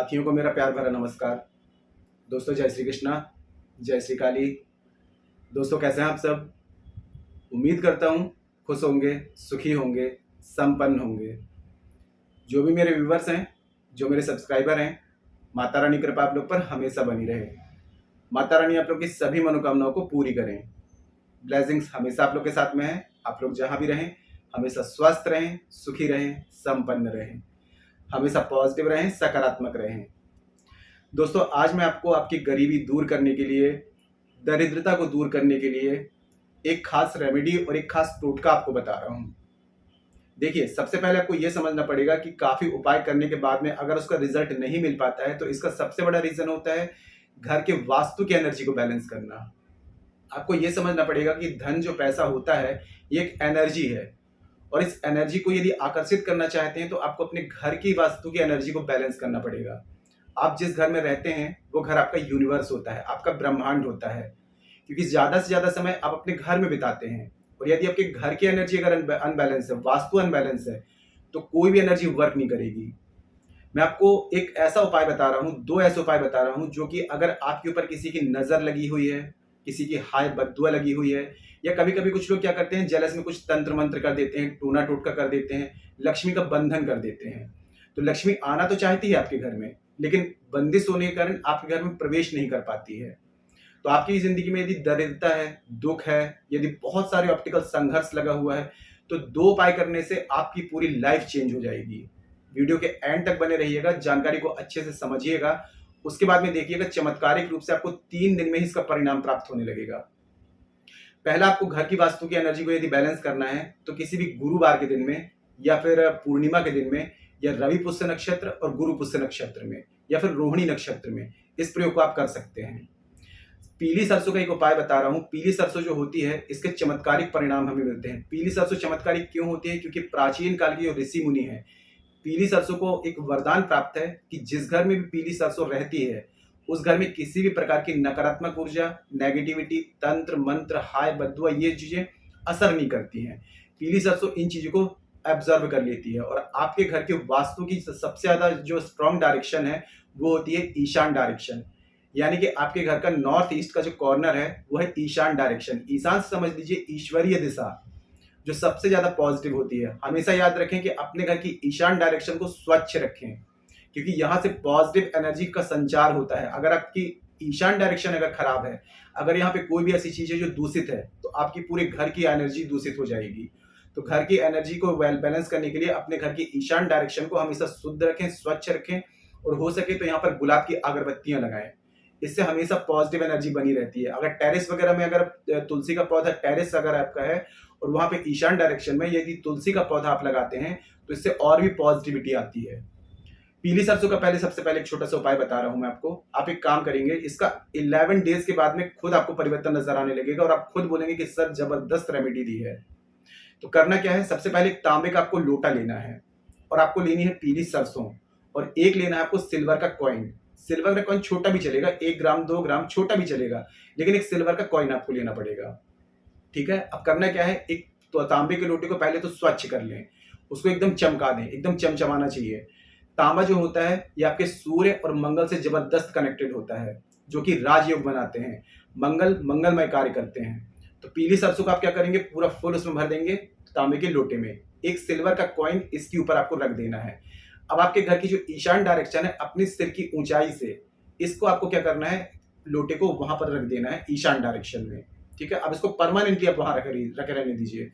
साथियों को मेरा प्यार भरा नमस्कार। दोस्तों जय श्री कृष्णा, जय श्री काली। दोस्तों कैसे हैं आप सब? उम्मीद करता हूँ खुश होंगे, सुखी होंगे, संपन्न होंगे। जो भी मेरे व्यूवर्स हैं, जो मेरे सब्सक्राइबर हैं, माता रानी की कृपा आप लोग पर हमेशा बनी रहे। माता रानी आप लोग की सभी मनोकामनाओं को पूरी करें। ब्लेसिंग्स हमेशा आप लोग के साथ में है। आप लोग जहाँ भी रहें हमेशा स्वस्थ रहें, सुखी रहें, संपन्न रहें, हमेशा पॉजिटिव रहें, सकारात्मक रहें। दोस्तों आज मैं आपको आपकी गरीबी दूर करने के लिए, दरिद्रता को दूर करने के लिए एक खास रेमेडी और एक खास टोटका आपको बता रहा हूँ। देखिए, सबसे पहले आपको यह समझना पड़ेगा कि काफ़ी उपाय करने के बाद में अगर उसका रिजल्ट नहीं मिल पाता है तो इसका सबसे बड़ा रीज़न होता है घर के वास्तु की एनर्जी को बैलेंस करना। आपको यह समझना पड़ेगा कि धन जो पैसा होता है ये एक एनर्जी है और इस एनर्जी को यदि आकर्षित करना चाहते हैं तो आपको अपने घर की वास्तु की एनर्जी को बैलेंस करना पड़ेगा। आप जिस घर में रहते हैं वो घर आपका यूनिवर्स होता है, आपका ब्रह्मांड होता है, क्योंकि ज़्यादा से ज़्यादा समय आप अपने घर में बिताते हैं। और यदि आपके घर की एनर्जी अगर अनबैलेंस है, वास्तु अनबैलेंस है, तो कोई भी एनर्जी वर्क नहीं करेगी। मैं आपको एक ऐसा उपाय बता रहा हूँ, दो ऐसे उपाय बता रहा हूँ जो कि अगर आपके ऊपर किसी की नज़र लगी हुई है, किसी की हाय बद्दुआ लगी हुई है, या कभी कभी कुछ लोग क्या करते हैं जेलस में कुछ तंत्र मंत्र कर देते हैं, टोना टोटका कर देते हैं, लक्ष्मी का बंधन कर देते हैं। तो लक्ष्मी आना तो चाहती है आपके घर में, लेकिन बंदिश होने के कारण आपके घर में प्रवेश नहीं कर पाती है। तो आपकी जिंदगी में यदि दरिद्रता है, दुख है, यदि बहुत सारे ऑप्टिकल संघर्ष लगा हुआ है, तो दो उपाय करने से आपकी पूरी लाइफ चेंज हो जाएगी। वीडियो के एंड तक बने रहिएगा, जानकारी को अच्छे से समझिएगा। उसके बाद में देखिएगा चमत्कारिक रूप से आपको 3 दिन में ही इसका परिणाम प्राप्त होने लगेगा। पहला, आपको घर की वास्तु की एनर्जी को यदि बैलेंस करना है तो किसी भी गुरुवार के दिन में या फिर पूर्णिमा के दिन में या रवि पुष्य नक्षत्र और गुरु पुष्य नक्षत्र में या फिर रोहिणी नक्षत्र में इस प्रयोग को आप कर सकते हैं। पीली सरसों का एक उपाय बता रहा हूँ। पीली सरसों जो होती है इसके चमत्कारिक परिणाम हमें मिलते हैं। पीली सरसों चमत्कारिक क्यों होती है? क्योंकि प्राचीन काल के जो ऋषि मुनि है, पीली सरसों को एक वरदान प्राप्त है कि जिस घर में भी पीली सरसों रहती है उस घर में किसी भी प्रकार की नकारात्मक ऊर्जा, नेगेटिविटी, तंत्र मंत्र, हाय बद्दुआ ये चीजें असर नहीं करती हैं। पीली सरसों इन चीजों को एब्जर्व कर लेती है और आपके घर के वास्तु की सबसे ज्यादा जो स्ट्रॉन्ग डायरेक्शन है वो होती है ईशान डायरेक्शन। यानी कि आपके घर का नॉर्थ ईस्ट का जो कॉर्नर है वो है ईशान डायरेक्शन। ईशान समझ लीजिए ईश्वरीय दिशा, जो सबसे ज्यादा पॉजिटिव होती है। हमेशा याद रखें कि अपने घर की ईशान डायरेक्शन को स्वच्छ रखें, क्योंकि यहाँ से पॉजिटिव एनर्जी का संचार होता है। अगर आपकी ईशान डायरेक्शन अगर खराब है, अगर यहाँ पे कोई भी ऐसी चीज है जो दूषित है, तो आपकी पूरे घर की एनर्जी दूषित हो जाएगी। तो घर की एनर्जी को वेल बैलेंस करने के लिए अपने घर की ईशान डायरेक्शन को हमेशा शुद्ध रखें, स्वच्छ रखें और हो सके तो यहाँ पर गुलाब की अगरबत्तियां लगाएं। इससे हमेशा पॉजिटिव एनर्जी बनी रहती है। अगर टेरेस वगैरह में अगर तुलसी का पौधा, टेरेस अगर आपका है और वहां पे ईशान डायरेक्शन में यदि तुलसी का पौधा आप लगाते हैं तो इससे और भी पॉजिटिविटी आती है। पीली सरसों का सबसे पहले एक छोटा सा उपाय बता रहा हूं मैं आपको। आप एक काम करेंगे, इसका 11 डेज के बाद में खुद आपको परिवर्तन नजर आने लगेगा और आप खुद बोलेंगे कि सर जबरदस्त रेमेडी दी है। तो करना क्या है, सबसे पहले एक तांबे का आपको लोटा लेना है और आपको लेनी है पीली सरसों और एक लेना है आपको सिल्वर का कॉइन। सिल्वर का कॉइन छोटा भी चलेगा, 1 ग्राम 2 ग्राम छोटा भी चलेगा, लेकिन एक सिल्वर का कॉइन आपको लेना पड़ेगा। ठीक है, अब करना क्या है, एक तो तांबे के लोटे को पहले तो स्वच्छ कर लें, उसको एकदम चमका दें, एकदम चमचमाना चाहिए। तांबा जो होता है ये आपके सूर्य और मंगल से जबरदस्त कनेक्टेड होता है, जो कि राजयोग बनाते हैं, मंगलमय कार्य करते हैं। तो पीली सरसों का आप क्या करेंगे, पूरा फुल उसमें भर देंगे तांबे के लोटे में। एक सिल्वर का कॉइन इसके ऊपर आपको रख देना है। अब आपके घर की जो ईशान डायरेक्शन है, अपनी सिर की ऊंचाई से इसको आपको क्या करना है, लोटे को वहां पर रख देना है ईशान डायरेक्शन में। ठीक है, अब इसको परमानेंटली आप वहां रखे रहने दीजिए।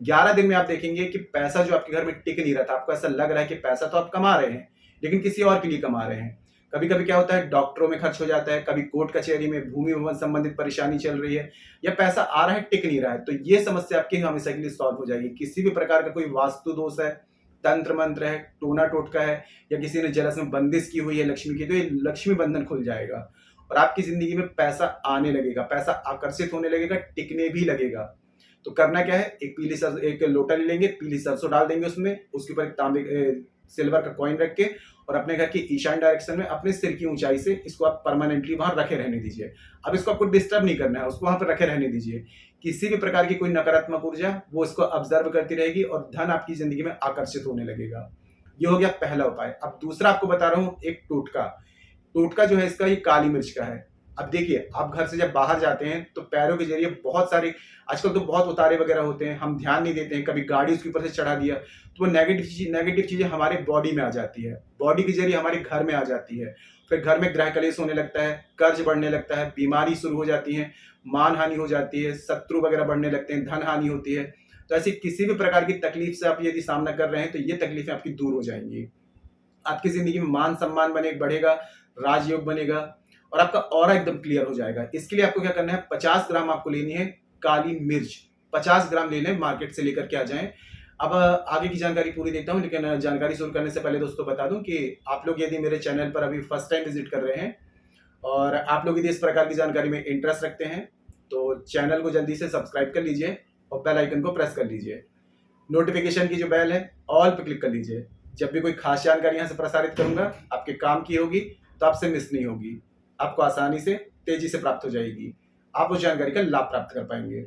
11 दिन में आप देखेंगे कि पैसा जो आपके घर में टिक नहीं रहा था, आपको ऐसा लग रहा है कि पैसा तो आप कमा रहे हैं लेकिन किसी और के लिए कमा रहे हैं। कभी कभी क्या होता है, डॉक्टरों में खर्च हो जाता है, कभी कोर्ट कचहरी में भूमि भवन संबंधित परेशानी चल रही है, या पैसा आ रहा है टिक नहीं रहा है, तो ये समस्या आपकी हमेशा के लिए सॉल्व हो जाएगी। किसी भी प्रकार का कोई वास्तु दोष है, तंत्र मंत्र है, टोना टोटका है, या किसी ने जलस में बंदिश की हुई है लक्ष्मी की, तो ये लक्ष्मी बंधन खुल जाएगा और आपकी जिंदगी में पैसा आने लगेगा, पैसा आकर्षित होने लगेगा, टिकने भी लगेगा। तो करना क्या है, एक लोटा ले लेंगे, पीली सरसों डाल देंगे उसमें, उसके ऊपर एक तांबे सिल्वर का कॉइन रख के और अपने घर की ईशान डायरेक्शन में अपने सिर की ऊंचाई से इसको आप परमानेंटली वहां रखे रहने दीजिए। अब इसको आपको डिस्टर्ब नहीं करना है, उसको वहां पर रखे रहने दीजिए। किसी भी प्रकार की कोई नकारात्मक ऊर्जा वो इसको ऑब्जर्व करती रहेगी और धन आपकी जिंदगी में आकर्षित होने लगेगा। ये हो गया पहला उपाय। अब दूसरा आपको बता रहा हूँ एक टोटका। टोटका जो है इसका ये काली मिर्च का है। अब देखिए, आप घर से जब बाहर जाते हैं तो पैरों के जरिए बहुत सारी, आजकल तो बहुत उतारे वगैरह होते हैं, हम ध्यान नहीं देते हैं, कभी गाड़ी उसके ऊपर से चढ़ा दिया तो वो नेगेटिव चीजें हमारे बॉडी में आ जाती है, बॉडी के जरिए हमारे घर में आ जाती है। फिर घर में गृह कलेश होने लगता है, कर्ज बढ़ने लगता है, बीमारी शुरू हो जाती है, मान हानि हो जाती है, शत्रु वगैरह बढ़ने लगते हैं, धन हानि होती है। तो ऐसी किसी भी प्रकार की तकलीफ से आप यदि सामना कर रहे हैं तो ये तकलीफें आपकी दूर हो जाएंगी। आपकी जिंदगी में मान सम्मान बढ़ेगा, राजयोग बनेगा और आपका ऑरा एकदम क्लियर हो जाएगा। इसके लिए आपको क्या करना है, 50 ग्राम आपको लेनी है काली मिर्च, 50 ग्राम ले लें, मार्केट से लेकर के आ जाएं। अब आगे की जानकारी पूरी देता हूं, लेकिन जानकारी शुरू करने से पहले दोस्तों बता दूं कि आप लोग यदि मेरे चैनल पर अभी फर्स्ट टाइम विजिट कर रहे हैं और आप लोग यदि इस प्रकार की जानकारी में इंटरेस्ट रखते हैं तो चैनल को जल्दी से सब्सक्राइब कर लीजिए और बेल आइकन को प्रेस कर लीजिए। नोटिफिकेशन की जो बेल है ऑल पे क्लिक कर लीजिए। जब भी कोई खास जानकारी यहाँ से प्रसारित करूंगा आपके काम की होगी तो आपसे मिस नहीं होगी, आपको आसानी से तेजी से प्राप्त हो जाएगी, आप उस जानकारी का लाभ प्राप्त कर पाएंगे।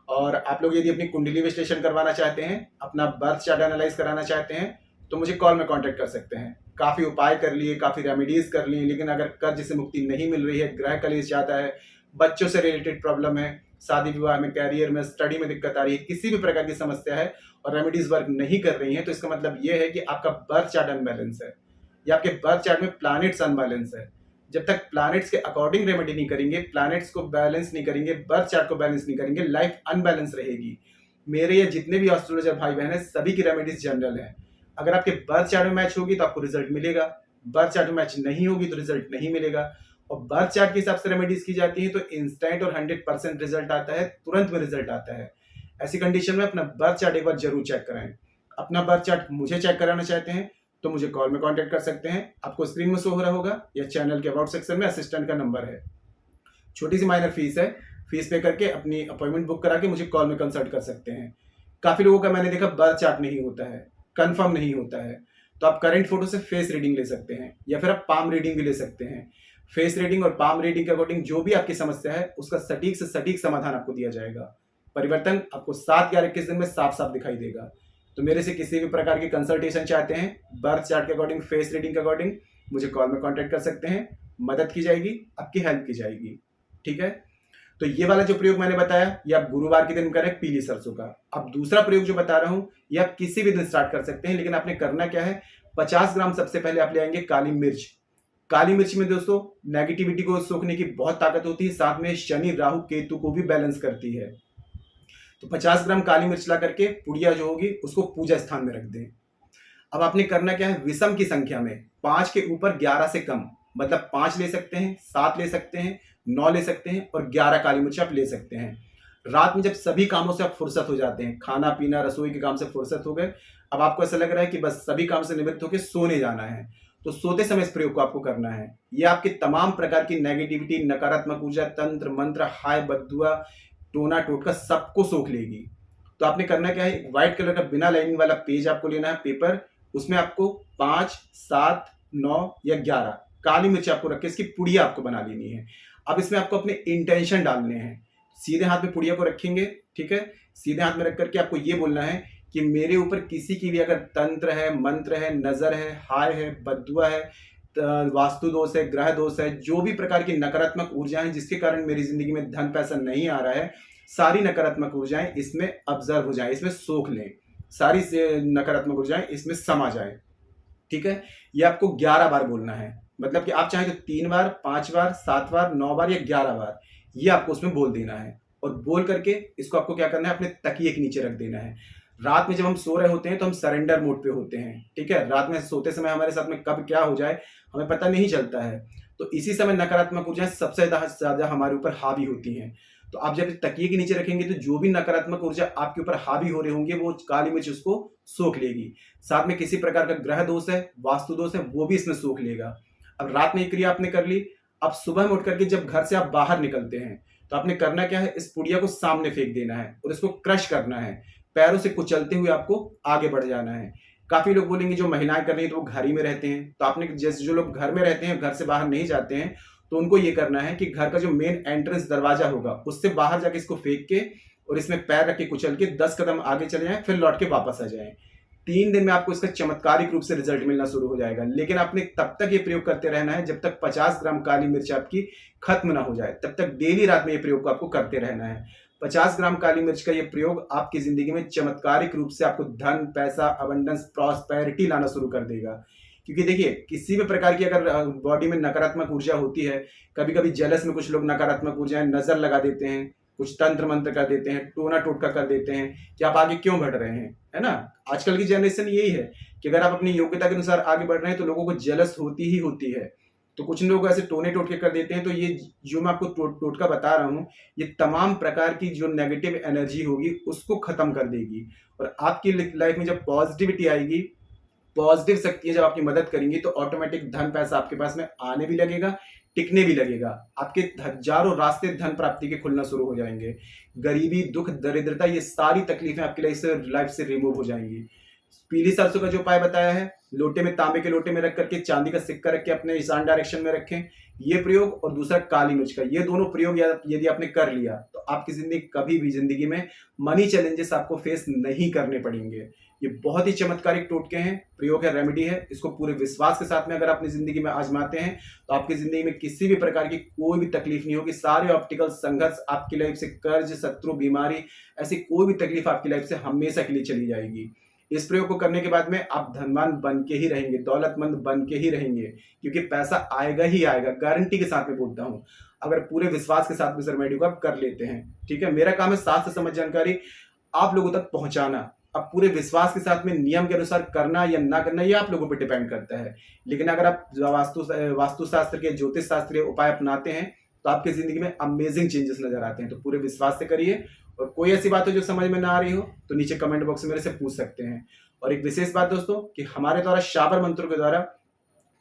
और आप लोग यदि अपनी कुंडली विश्लेषण करवाना चाहते हैं, अपना बर्थ चार्ट एनालाइज कराना चाहते हैं तो मुझे कॉल में कांटेक्ट कर सकते हैं। काफ़ी उपाय कर लिए, काफ़ी रेमेडीज कर लिए, लेकिन अगर कर्ज से मुक्ति नहीं मिल रही है, ग्रह कलेश जाता है, बच्चों से रिलेटेड प्रॉब्लम है, शादी विवाह में, कैरियर में, स्टडी में दिक्कत आ रही है, किसी भी प्रकार की समस्या है और रेमेडीज वर्क नहीं कर रही हैं, तो इसका मतलब ये है कि आपका बर्थ चार्ट अनबैलेंस है या आपके बर्थ चार्ट में प्लैनेट्स अनबैलेंस है। जब तक प्लैनेट्स के अकॉर्डिंग रेमेडी नहीं करेंगे, प्लैनेट्स को बैलेंस नहीं करेंगे, बर्थ चार्ट को बैलेंस नहीं करेंगे, लाइफ अनबैलेंस रहेगी। मेरे ये जितने भी एस्ट्रोलॉजर भाई बहन है सभी की रेमेडीज जनरल है। अगर आपके बर्थ चार्ट में मैच होगी तो आपको रिजल्ट मिलेगा, बर्थ चार्ट में मैच नहीं होगी तो रिजल्ट नहीं मिलेगा। और बर्थ चार्ट के हिसाब से रेमेडीज की जाती है तो इंस्टेंट और 100% रिजल्ट आता है, तुरंत में रिजल्ट आता है। ऐसी कंडीशन में अपना बर्थ चार्ट एक बार जरूर चेक कराएं। अपना बर्थ चार्ट मुझे चेक कराना चाहते हैं तो मुझे कॉल में कांटेक्ट कर सकते हैं, आपको स्क्रीन में शो हो रहा होगा या चैनल के अबाउट सेक्शन में असिस्टेंट का नंबर है। छोटी सी माइनर फीस है, फीस पे करके अपनी अपॉइंटमेंट बुक करा के मुझे कॉल में कंसल्ट कर सकते हैं। काफी लोगों का मैंने देखा बर्थ चार्ट नहीं होता है, कंफर्म नहीं होता है, तो आप करंट फोटो से फेस रीडिंग ले सकते हैं या फिर आप पाम रीडिंग भी ले सकते हैं। फेस रीडिंग और पाम रीडिंग के अकॉर्डिंग जो भी आपकी समस्या है उसका सटीक से सटीक समाधान आपको दिया जाएगा। परिवर्तन आपको 7 या 21 दिन में साफ साफ दिखाई देगा। तो मेरे से किसी भी प्रकार की कंसल्टेशन चाहते हैं, बर्थ चार्ट के अकॉर्डिंग, फेस रीडिंग के अकॉर्डिंग, मुझे कॉल में कांटेक्ट कर सकते हैं। मदद की जाएगी, आपकी हेल्प की जाएगी। ठीक है, तो ये वाला जो प्रयोग मैंने बताया ये आप गुरुवार के दिन करें पीली सरसों का। अब दूसरा प्रयोग जो बता रहा हूं ये आप किसी भी दिन स्टार्ट कर सकते हैं, लेकिन आपने करना क्या है, 50 ग्राम सबसे पहले आप ले आएंगे काली मिर्च। काली मिर्च में दोस्तों नेगेटिविटी को सोखने की बहुत ताकत होती है, साथ में शनि राहु केतु को भी बैलेंस करती है। तो 50 ग्राम काली मिर्च ला करके पुड़िया जो होगी उसको पूजा स्थान में रख दें। अब आपने करना क्या है, विषम की संख्या में 5 के ऊपर 11 से कम, मतलब 5 ले सकते हैं, 7 ले सकते हैं, 9 ले सकते हैं और 11 काली मिर्च आप ले सकते हैं। रात में जब सभी कामों से आप फुर्सत हो जाते हैं, खाना पीना रसोई के काम से फुर्सत हो गए, अब आपको ऐसा लग रहा है कि बस सभी काम से निवृत्त होकर सोने जाना है, तो सोते समय इस प्रयोग को आपको करना है। ये आपके तमाम प्रकार की नेगेटिविटी, नकारात्मक ऊर्जा, तंत्र मंत्र, हाय बद्दुआ, टोना टोटका सबको सोख लेगी। तो आपने करना क्या है, व्हाइट कलर का बिना लाइनिंग वाला पेज आपको लेना है, पेपर, उसमें आपको 5, 7, 9 या 11 काली मिर्च आपको रख के इसकी पुड़िया आपको बना लेनी है। अब इसमें आपको अपने इंटेंशन डालने हैं। सीधे हाथ में पुड़िया को रखेंगे, ठीक है, सीधे हाथ में रख करके आपको ये बोलना है कि मेरे ऊपर किसी की भी अगर तंत्र है, मंत्र है, नजर है, हाय है, बद्दुआ है, वास्तु दोष है, ग्रह दोष है, जो भी प्रकार की नकारात्मक ऊर्जाएं जिसके कारण मेरी जिंदगी में धन पैसा नहीं आ रहा है, सारी नकारात्मक ऊर्जाएं इसमें ऑब्जर्व हो जाए, इसमें सोख लें, सारी नकारात्मक ऊर्जाएं इसमें समा जाए। ठीक है, ये आपको 11 बार बोलना है, मतलब कि आप चाहें तो 3 बार, 5 बार, 7 बार, 9 बार या 11 बार ये आपको उसमें बोल देना है। और बोल करके इसको आपको क्या करना है, अपने तकिए के नीचे रख देना है। रात में जब हम सो रहे होते हैं तो हम सरेंडर मोड पे होते हैं, ठीक है, रात में सोते समय हमारे साथ में कब क्या हो जाए हमें पता नहीं चलता है, तो इसी समय नकारात्मक ऊर्जाएं सबसे ज्यादा हमारे ऊपर हावी होती हैं। तो आप जब तकिए के नीचे रखेंगे तो जो भी नकारात्मक ऊर्जा आपके ऊपर हावी हो रहे होंगे वो काली मिर्च उसको सोख लेगी। साथ में किसी प्रकार का ग्रह दोष है, वास्तु दोष है, वो भी इसमें सोख लेगा। अब रात में ये क्रिया आपने कर ली। अब सुबह में उठ करके जब घर से आप बाहर निकलते हैं तो आपने करना क्या है, इस पुड़िया को सामने फेंक देना है और इसको क्रश करना है, पैरों से कुचलते हुए आपको आगे बढ़ जाना है। काफी लोग बोलेंगे जो महिलाएं कर रही हैं तो वो घर ही में रहते हैं, तो आपने जैसे जो लोग घर में रहते हैं, घर से बाहर नहीं जाते हैं, तो उनको ये करना है कि घर का जो मेन एंट्रेंस दरवाजा होगा उससे बाहर जाके इसको फेंक के और इसमें पैर रख के कुचल के 10 कदम आगे चले जाएं, फिर लौट के वापस आ जाएं। 3 दिन में आपको इसका चमत्कारिक रूप से रिजल्ट मिलना शुरू हो जाएगा। लेकिन आपने तब तक ये प्रयोग करते रहना है जब तक 50 ग्राम काली मिर्च आपकी खत्म ना हो जाए, तब तक डेली रात में ये प्रयोग को आपको करते रहना है। 50 ग्राम काली मिर्च का ये प्रयोग आपकी जिंदगी में चमत्कारिक रूप से आपको धन, पैसा, अबंडेंस, प्रॉस्पेरिटी लाना शुरू कर देगा। क्योंकि देखिए, किसी भी प्रकार की अगर बॉडी में नकारात्मक ऊर्जा होती है, कभी कभी जेलस में कुछ लोग नकारात्मक ऊर्जाएं नजर लगा देते हैं, कुछ तंत्र मंत्र कर देते हैं, टोना टोटका कर देते हैं कि आप आगे क्यों बढ़ रहे हैं, है ना। आजकल की जनरेशन यही है कि अगर आप अपनी योग्यता के अनुसार आगे बढ़ रहे हैं तो लोगों को जेलस होती ही होती है। तो कुछ लोग ऐसे टोने टोटके कर देते हैं। तो ये जो मैं आपको टोटका बता रहा हूँ, ये तमाम प्रकार की जो नेगेटिव एनर्जी होगी उसको खत्म कर देगी। और आपकी लाइफ में जब पॉजिटिविटी आएगी, पॉजिटिव शक्तियां जब आपकी मदद करेंगी, तो ऑटोमेटिक धन पैसा आपके पास में आने भी लगेगा, टिकने भी लगेगा। आपके हजारों रास्ते धन प्राप्ति के खुलना शुरू हो जाएंगे। गरीबी, दुख, दरिद्रता, ये सारी तकलीफें आपकी लाइफ से रिमूव हो जाएंगी। पीली सरसों का जो उपाय बताया है, लोटे में, तांबे के लोटे में रख करके चांदी का सिक्का रख के अपने ईशान डायरेक्शन में रखें, ये प्रयोग। और दूसरा काली मिर्च का, ये दोनों प्रयोग यदि आपने कर लिया तो आपकी जिंदगी कभी भी जिंदगी में मनी चैलेंजेस आपको फेस नहीं करने पड़ेंगे। ये बहुत ही चमत्कारिक टोटके हैं, प्रयोग है, रेमेडी है। इसको पूरे विश्वास के साथ में अगर अपनी जिंदगी में आजमाते हैं तो आपकी जिंदगी में किसी भी प्रकार की कोई भी तकलीफ नहीं होगी। सारे ऑप्टिकल संघर्ष आपकी लाइफ से, कर्ज, शत्रु, बीमारी, ऐसी कोई भी तकलीफ आपकी लाइफ से हमेशा के लिए चली जाएगी। इस प्रयोग को करने के बाद में आप धनवान बन के ही रहेंगे, दौलतमंद बन के ही रहेंगे, क्योंकि पैसा आएगा ही आएगा, गारंटी के साथ में बोलता हूं, अगर पूरे विश्वास के साथ में रेमेडी को आप कर लेते हैं। ठीक है, मेरा काम है शास्त्र समझ जानकारी आप लोगों तक पहुंचाना। अब पूरे विश्वास के साथ में नियम के अनुसार करना या ना करना, ये आप लोगों पर डिपेंड करता है। लेकिन अगर आप वास्तुशास्त्र के, ज्योतिष शास्त्रीय उपाय अपनाते हैं तो आपकी जिंदगी में अमेजिंग चेंजेस नजर आते हैं। तो पूरे विश्वास से करिए। और कोई ऐसी बात हो जो समझ में ना आ रही हो तो नीचे कमेंट बॉक्स में मेरे से पूछ सकते हैं। और एक विशेष बात दोस्तों, कि हमारे द्वारा शाबर मंत्रों के द्वारा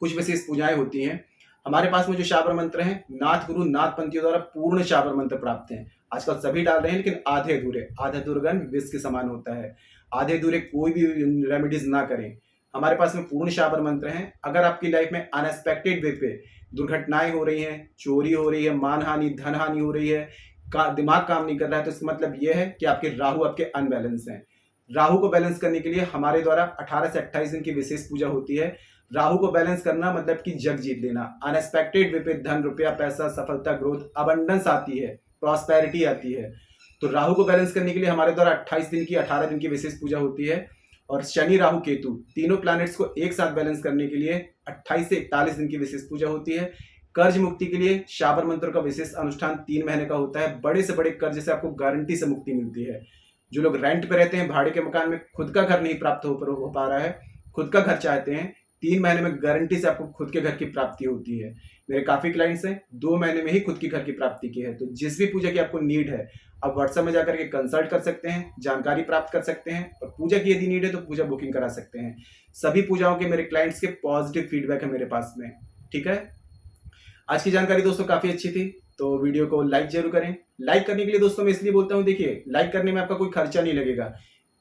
कुछ विशेष पूजाएं होती हैं। हमारे पास में जो शाबर मंत्र हैं, नाथ गुरु, नाथ पंथियों द्वारा पूर्ण शाबर मंत्र प्राप्त हैं। आजकल सभी डाल रहे हैं, लेकिन आधे अधूरे, आधा दुर्गन विष के समान होता है। आधे अधूरे कोई भी रेमेडीज ना करें। हमारे पास में पूर्ण शाबर मंत्र हैं। अगर आपकी लाइफ में अनएक्सपेक्टेड वे पे दुर्घटनाएं हो रही हैं, चोरी हो रही है, मानहानि, धन हानि हो रही है, दिमाग काम नहीं कर रहा है, तो इसका मतलब यह है कि आपके राहु आपके अनबैलेंस हैं। राहु को बैलेंस करने के लिए हमारे द्वारा 18 से 28 दिन की विशेष पूजा होती है। राहु को बैलेंस करना मतलब कि जग जीत लेना। अनएक्सपेक्टेड वे पे धन, रुपया, पैसा, सफलता, ग्रोथ, अबंडेंस आती है, प्रॉस्पेरिटी आती है। तो राहु को बैलेंस करने के लिए हमारे द्वारा 28 दिन की, 18 दिन की विशेष पूजा होती है। और शनि, राहु, केतु तीनों प्लैनेट्स को एक साथ बैलेंस करने के लिए 28 से 41 दिन की विशेष पूजा होती है। कर्ज मुक्ति के लिए शाबर मंत्र का विशेष अनुष्ठान 3 महीने का होता है। बड़े से बड़े कर्ज से आपको गारंटी से मुक्ति मिलती है। जो लोग रेंट पे रहते हैं, भाड़े के मकान में, खुद का घर नहीं प्राप्त हो पा रहा है, खुद का घर चाहते हैं, 3 महीने में गारंटी से आपको खुद के घर की प्राप्ति होती है। मेरे काफी क्लाइंट्स हैं 2 महीने में ही खुद की घर की प्राप्ति की है। तो जिस भी पूजा की आपको नीड है, आप व्हाट्सएप में जाकर के कंसल्ट कर सकते हैं, जानकारी प्राप्त कर सकते हैं। और पूजा की यदि नीड है तो पूजा बुकिंग करा सकते हैं। सभी पूजाओं के मेरे क्लाइंट्स के पॉजिटिव फीडबैक है मेरे पास में। ठीक है, आज की जानकारी दोस्तों काफी अच्छी थी, तो वीडियो को लाइक जरूर करें। लाइक करने के लिए दोस्तों मैं इसलिए बोलता हूं, देखिए, लाइक करने में आपका कोई खर्चा नहीं लगेगा।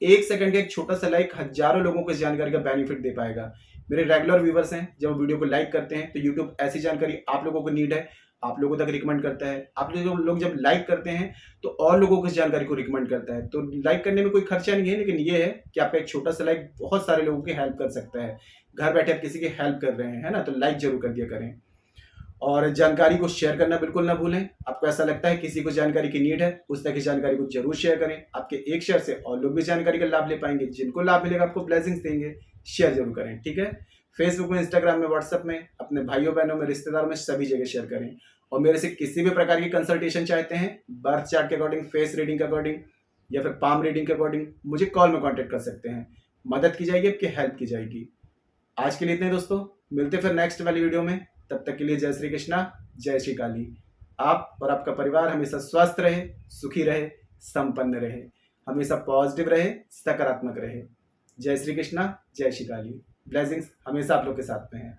1 सेकंड का एक छोटा सा लाइक हजारों लोगों को इस जानकारी का बेनिफिट दे पाएगा। मेरे रेगुलर व्यूवर्स हैं, जब वीडियो को लाइक करते हैं तो यूट्यूब ऐसी जानकारी आप लोगों को नीड है, आप लोगों तक रिकमेंड करता है। आप लोग जब लाइक करते हैं तो और लोगों को इस जानकारी को रिकमेंड करता है। तो लाइक करने में कोई खर्चा नहीं है, लेकिन ये है कि आपका एक छोटा सा लाइक बहुत सारे लोगों की हेल्प कर सकता है। घर बैठे आप किसी की हेल्प कर रहे हैं, है ना, तो लाइक जरूर कर दिया करें। और जानकारी को शेयर करना बिल्कुल ना भूलें। आपको ऐसा लगता है किसी को जानकारी की नीड है, उस तरह की जानकारी को जरूर शेयर करें। आपके एक शेयर से और लोग भी जानकारी का लाभ ले पाएंगे। जिनको लाभ मिलेगा आपको ब्लेसिंग्स देंगे। शेयर जरूर करें। ठीक है, फेसबुक में, इंस्टाग्राम में, व्हाट्सएप में, अपने भाइयों बहनों में, रिश्तेदारों में, सभी जगह शेयर करें। और मेरे से किसी भी प्रकार की कंसल्टेशन चाहते हैं, बर्थ चार्ट के अकॉर्डिंग, फेस रीडिंग के अकॉर्डिंग या फिर पाम रीडिंग के अकॉर्डिंग, मुझे कॉल में कॉन्टेक्ट कर सकते हैं। मदद की जाएगी, आपकी हेल्प की जाएगी। आज के लिए इतने दोस्तों, मिलते फिर नेक्स्ट वाली वीडियो में। तब तक के लिए जय श्री कृष्णा, जय श्री काली। आप और आपका परिवार हमेशा स्वस्थ रहे, सुखी रहे, संपन्न रहे, हमेशा पॉजिटिव रहे, सकारात्मक रहे। जय श्री कृष्णा, जय श्री काली। ब्लेसिंग्स हमेशा आप लोग के साथ में है।